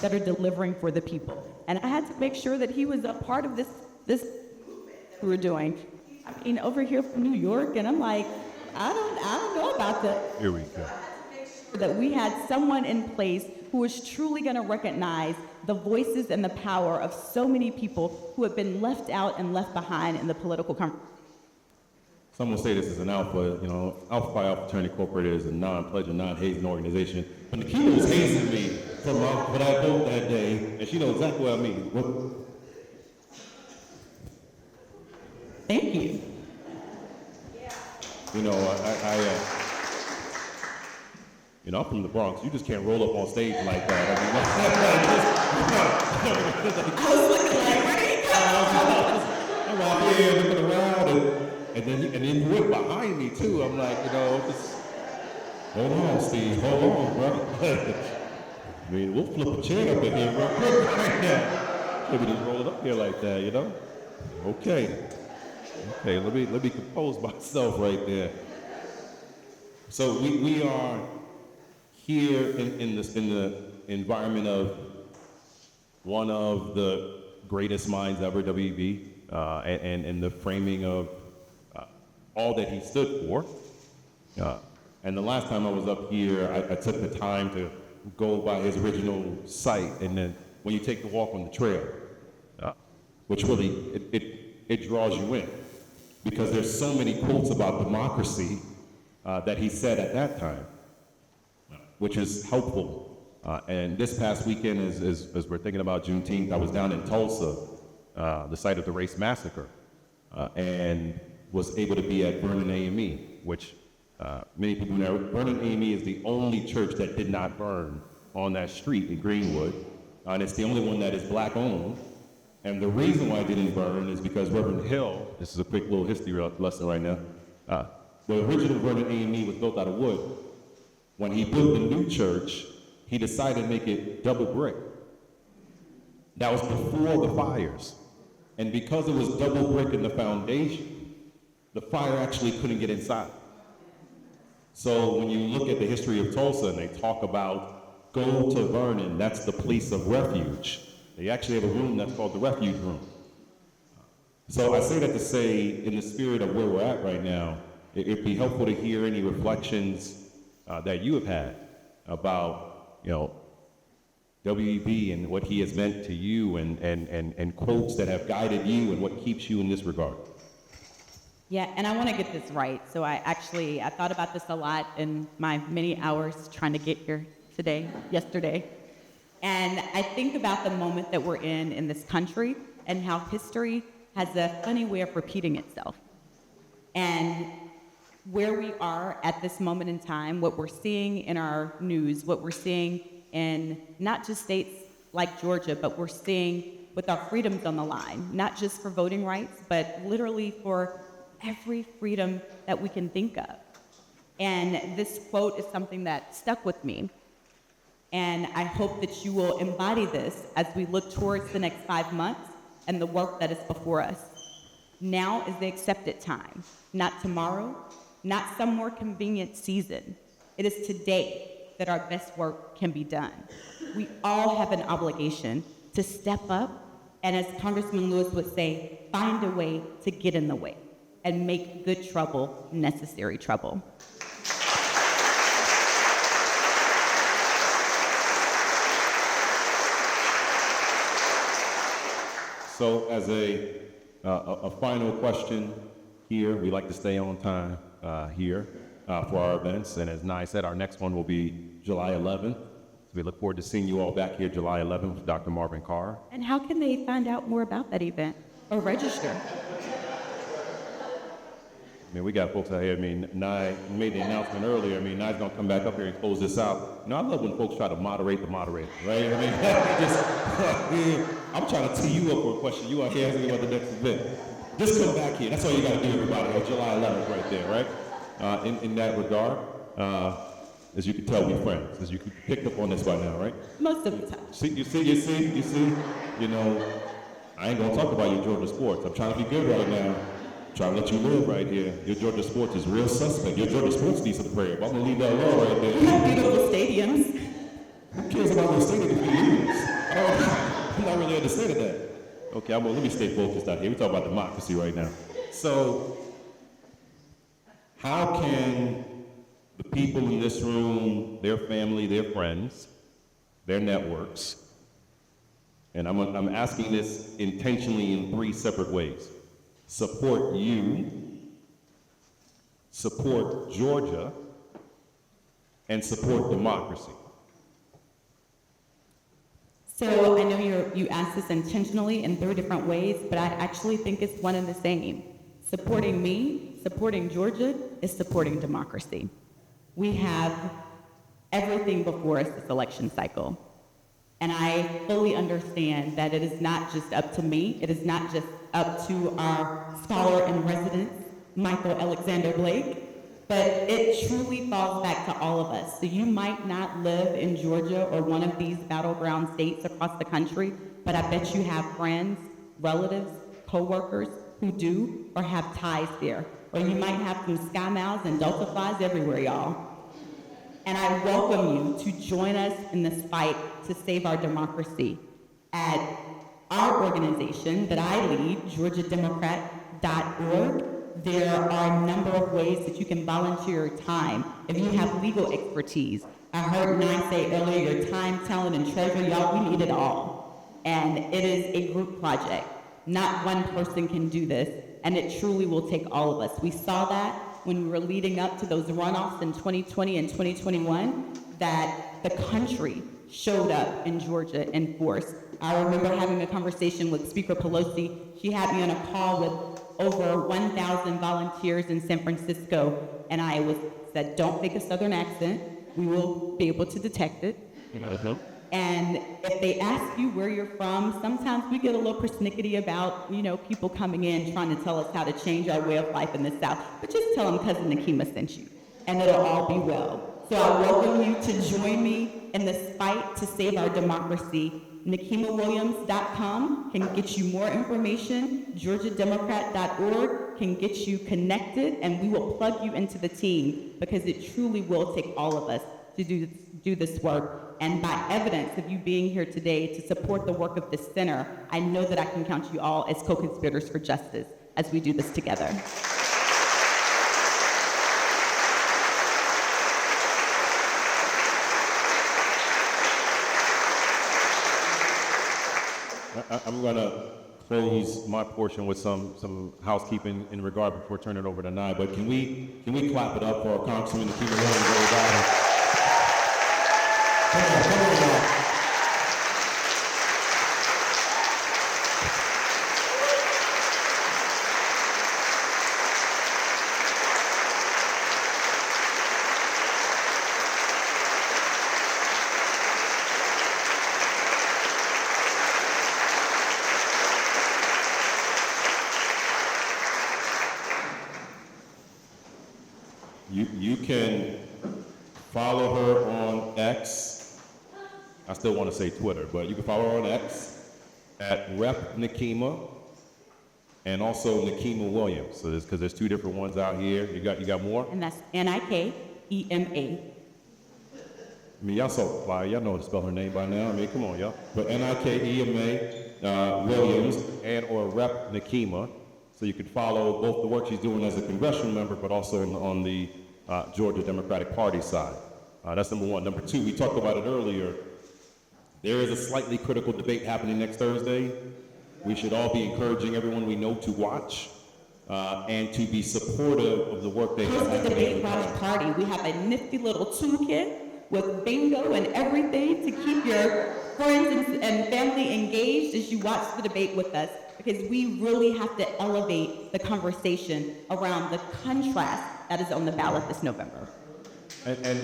that are delivering for the people. And I had to make sure that he was a part of this we were doing. I mean, over here from New York, and I'm like, I don't know about that. Here we go. That we had someone in place who was truly going to recognize the voices and the power of so many people who have been left out and left behind in the political conversation. some will say this is an alpha, Alpha Phi Alpha Fraternity Incorporated is a non-pledge and non-hazing organization. But Nikema was hazing me for that vote that day, and she knows exactly what I mean. Thank you. I'm from the Bronx. You just can't roll up on stage like that. I was looking like, where did he go? I'm out here looking around, and then you went behind me too. I'm like, just hold on, Steve, hold on, bro. I mean, we'll flip a chair up in here real quick right now. Maybe just roll it up here like that, Okay, let me compose myself right there. So we are here in the environment of one of the greatest minds ever, WB, and the framing of all that he stood for. And the last time I was up here, I took the time to go by his original site, and then when you take the walk on the trail, which really, it draws you in, because there's so many quotes about democracy that he said at that time, which is helpful. And this past weekend, as we're thinking about Juneteenth, I was down in Tulsa, the site of the race massacre, and was able to be at Vernon AME, which many people know. Vernon AME is the only church that did not burn on that street in Greenwood, and it's the only one that is black owned. And the reason why it didn't burn is because Reverend Hill, this is a quick little history lesson right now, the original Vernon AME was built out of wood. When he built the new church, he decided to make it double brick. That was before the fires. And because it was double brick in the foundation, the fire actually couldn't get inside. So when you look at the history of Tulsa and they talk about go to Vernon, that's the place of refuge. They actually have a room that's called the refuge room. So I say that to say, in the spirit of where we're at right now, it'd be helpful to hear any reflections that you have had about, WEB and what he has meant to you, and quotes that have guided you and what keeps you in this regard. Yeah, and I want to get this right. So I thought about this a lot in my many hours trying to get here yesterday. And I think about the moment that we're in this country and how history has a funny way of repeating itself. And where we are at this moment in time, what we're seeing in our news, what we're seeing in not just states like Georgia, but we're seeing with our freedoms on the line, not just for voting rights, but literally for every freedom that we can think of. And this quote is something that stuck with me. And I hope that you will embody this as we look towards the next 5 months and the work that is before us. Now is the accepted time, not tomorrow, not some more convenient season. It is today that our best work can be done. We all have an obligation to step up, and as Congressman Lewis would say, find a way to get in the way and make good trouble necessary trouble. So as a final question here, we like to stay on time here for our events. And as Nye said, our next one will be July 11th. So we look forward to seeing you all back here July 11th with Dr. Marvin Carr. And how can they find out more about that event or register? I mean, we got folks out here. I mean, Nye made the announcement earlier. I mean, Nye's gonna come back up here and close this out. I love when folks try to moderate the moderator, right? I mean, I'm trying to tee you up for a question. You are here asking about the next event. Just come back here. That's all you gotta do, everybody. On July 11th, right there, right? In that regard, as you can tell, we're friends. As you can pick up on this by now, right? Most of the time. You see. I ain't gonna talk about your Georgia sports. I'm trying to be good right now. Trying to let you live right here. Your Georgia sports is real suspect. Your Georgia sports needs some prayer, but I'm gonna leave that alone right there. We have beautiful stadiums. Who cares about those stadiums if you lose? I'm not really understanding that. Okay, let me stay focused out here. We're talking about democracy right now. So, how can the people in this room, their family, their friends, their networks, and I'm asking this intentionally in 3 separate ways, support you support Georgia, and support democracy? So I know you asked this intentionally in 3 different ways, but I actually think it's one and the same. Supporting me, supporting Georgia, is supporting democracy. We have everything before us this election cycle. And I fully understand that it is not just up to me, it is not just up to our scholar in residence, Michael Alexander Blake, but it truly falls back to all of us. So you might not live in Georgia or one of these battleground states across the country, but I bet you have friends, relatives, co-workers who do or have ties there. Or you might have some Sky Miles and Delta Flies everywhere, y'all. And I welcome you to join us in this fight to save our democracy. At our organization that I lead, GeorgiaDemocrat.org, there are a number of ways that you can volunteer your time. If you have legal expertise, I heard Nye say earlier, your time, talent, and treasure, y'all, we need it all. And it is a group project. Not one person can do this, and it truly will take all of us. We saw that when we were leading up to those runoffs in 2020 and 2021, that the country showed up in Georgia in force. I remember having a conversation with Speaker Pelosi. She had me on a call with over 1,000 volunteers in San Francisco, and I said, don't make a Southern accent. We will be able to detect it. And if they ask you where you're from, sometimes we get a little persnickety about, people coming in trying to tell us how to change our way of life in the South. But just tell them Cousin Nikema sent you, and it'll all be well. So I welcome you to join me in this fight to save our democracy. NikemaWilliams.com can get you more information. GeorgiaDemocrat.org can get you connected, and we will plug you into the team because it truly will take all of us to do this work. And by evidence of you being here today to support the work of this center, I know that I can count you all as co-conspirators for justice as we do this together. I'm going to close my portion with some housekeeping in regard before turning it over to Nye. But can we clap it up for Congresswoman Nikema, everybody? Come on, y'all. You can follow her on X. I still want to say Twitter, but you can follow her on X at Rep Nikema and also Nikema Williams. So because there's 2 different ones out here. You got more? And that's Nikema. I mean, y'all so fly. Y'all know how to spell her name by now. I mean, come on, y'all. But Nikema Williams and or Rep Nikema. So you can follow both the work she's doing as a congressional member, but also on the Georgia Democratic Party side. That's number 1. Number 2, we talked about it earlier. There is a slightly critical debate happening next Thursday. We should all be encouraging everyone we know to watch and to be supportive of the work they have. Post the debate watch party. We have a nifty little toolkit with bingo and everything to keep your friends and family engaged as you watch the debate with us, because we really have to elevate the conversation around the contrast that is on the ballot this November. And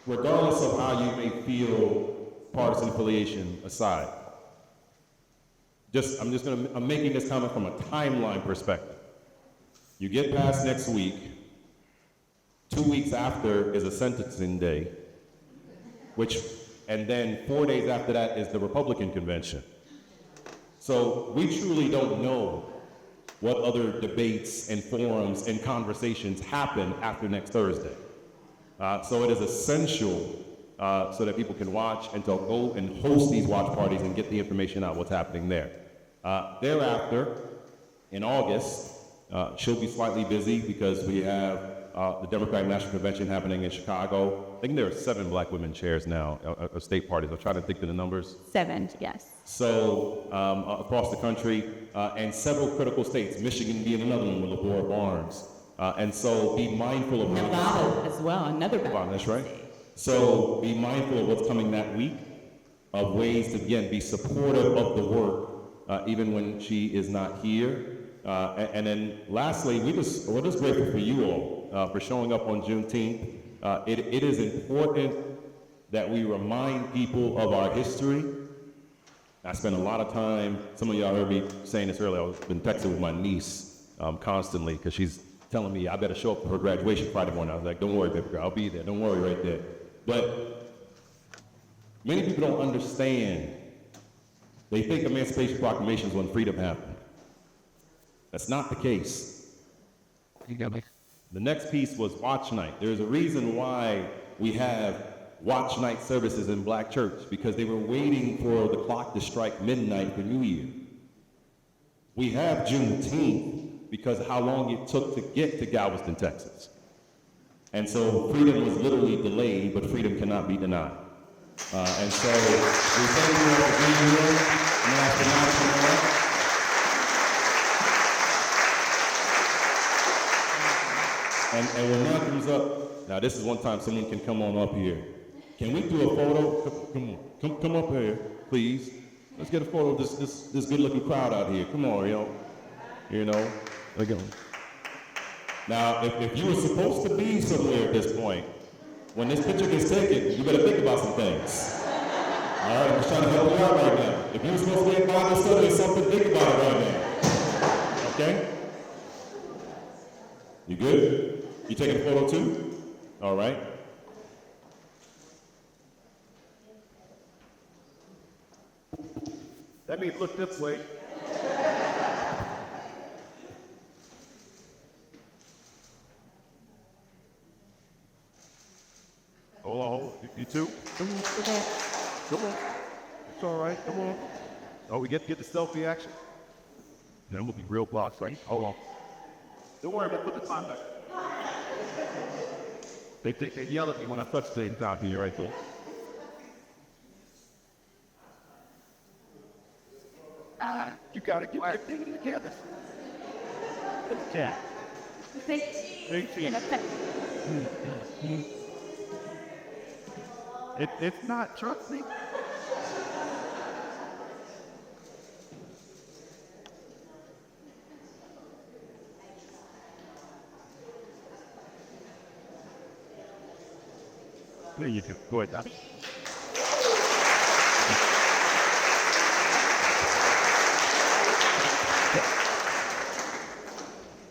regardless of how you may feel, partisan affiliation aside, I'm making this comment from a timeline perspective. You get past next week, 2 weeks after is a sentencing day, and then 4 days after that is the Republican convention. So we truly don't know what other debates and forums and conversations happen after next Thursday. So it is essential so that people can watch and to go and host these watch parties and get the information out what's happening there. Thereafter, in August, she'll be slightly busy because we have the Democratic National Convention happening in Chicago. I think there are 7 black women chairs now of state parties. I'm trying to think of the numbers. 7, yes. So across the country, and several critical states, Michigan being another one with LaVar Barnes. And so be mindful of Nevada as well, another Wow, that's right. So be mindful of what's coming that week, of ways to, again, be supportive of the work, even when she is not here. And then lastly, we're just grateful for you all for showing up on Juneteenth. It is important that we remind people of our history. I spend a lot of time, some of y'all heard me saying this earlier, I've been texting with my niece constantly because she's telling me I better show up for her graduation Friday morning. I was like, don't worry, baby girl, I'll be there. Don't worry right there. But many people don't understand. They think Emancipation Proclamation is when freedom happened. That's not the case. The next piece was Watch Night. There's a reason why we have Watch Night services in Black church, because they were waiting for the clock to strike midnight for New Year. We have Juneteenth because of how long it took to get to Galveston, Texas. And so freedom was literally delayed, but freedom cannot be denied. And so we thank you all for being here. And ask the national and when that comes up, now this is one time someone can come on up here. Can we do a photo? Come on, come up here, please. Let's get a photo of this good-looking crowd out here. Come on, you know. Look at them. Now, if you were supposed to be somewhere at this point, when this picture gets taken, you better think about some things. All right, I'm just trying to help you out right now. If you were supposed to be in Bible study or something, think about it right now. Okay? You good? You taking a photo too? All right. That means look this way. Hold on, you too? Come on. It's all right, come on. Oh, we get the selfie action? Then we'll be real blocks, right? Hold on. Don't worry about put the time back. They yell at me when I touch things out here right there. You gotta get everything together. Yeah. It's not, trust me. There you go. Go ahead, Doc.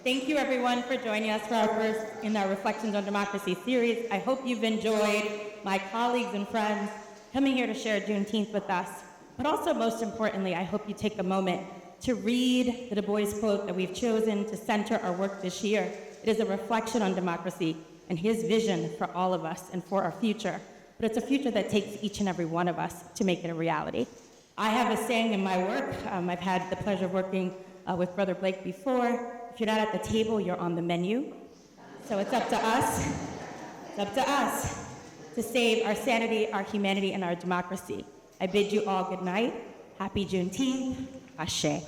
Thank you, everyone, for joining us for our first in our Reflections on Democracy series. I hope you've enjoyed my colleagues and friends coming here to share Juneteenth with us. But also, most importantly, I hope you take a moment to read the Du Bois quote that we've chosen to center our work this year. It is a reflection on democracy and his vision for all of us and for our future. But it's a future that takes each and every one of us to make it a reality. I have a saying in my work. I've had the pleasure of working with Brother Blake before. If you're not at the table, you're on the menu. So it's up to us. It's up to us to save our sanity, our humanity, and our democracy. I bid you all good night. Happy Juneteenth. Ashe.